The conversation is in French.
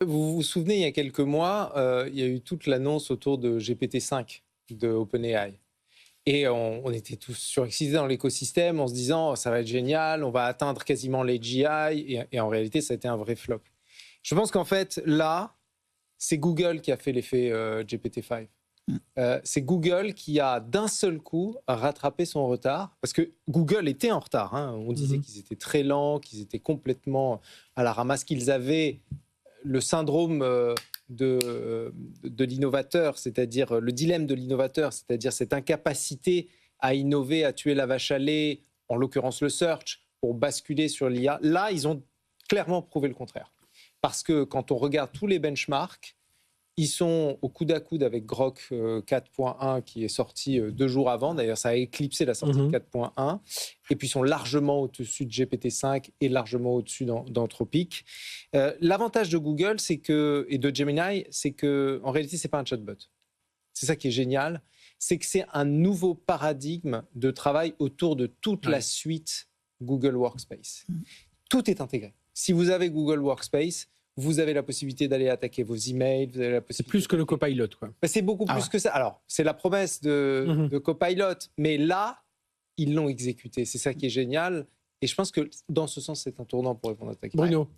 Vous vous souvenez, il y a quelques mois, il y a eu toute l'annonce autour de GPT-5 de OpenAI. Et on était tous surexcités dans l'écosystème en se disant ça va être génial, on va atteindre quasiment les GI. Et en réalité, ça a été un vrai flop. Je pense qu'en fait, là, c'est Google qui a fait l'effet GPT-5. C'est Google qui a d'un seul coup rattrapé son retard, parce que Google était en retard. On disait qu'ils étaient très lents, qu'ils étaient complètement à la ramasse, qu'ils avaient le syndrome de l'innovateur, c'est-à-dire le dilemme de l'innovateur, c'est-à-dire cette incapacité à innover, à tuer la vache à lait, en l'occurrence le search, pour basculer sur l'IA. Là, ils ont clairement prouvé le contraire. Parce que quand on regarde tous les benchmarks, ils sont au coude à coude avec Grok 4.1 qui est sorti 2 jours avant. D'ailleurs, ça a éclipsé la sortie de 4.1. Et puis, ils sont largement au-dessus de GPT-5 et largement au-dessus d'Anthropic. L'avantage de Google et de Gemini, c'est qu'en réalité, ce n'est pas un chatbot. C'est ça qui est génial. C'est que c'est un nouveau paradigme de travail autour de toute la suite Google Workspace. Tout est intégré. Si vous avez Google Workspace, vous avez la possibilité d'aller attaquer vos emails. Vous avez la possibilité. C'est plus que le Copilot, quoi. C'est beaucoup plus que ça. Alors, c'est la promesse de Copilot, mais là, ils l'ont exécuté. C'est ça qui est génial. Et je pense que dans ce sens, c'est un tournant pour répondre à ta question. Bruno.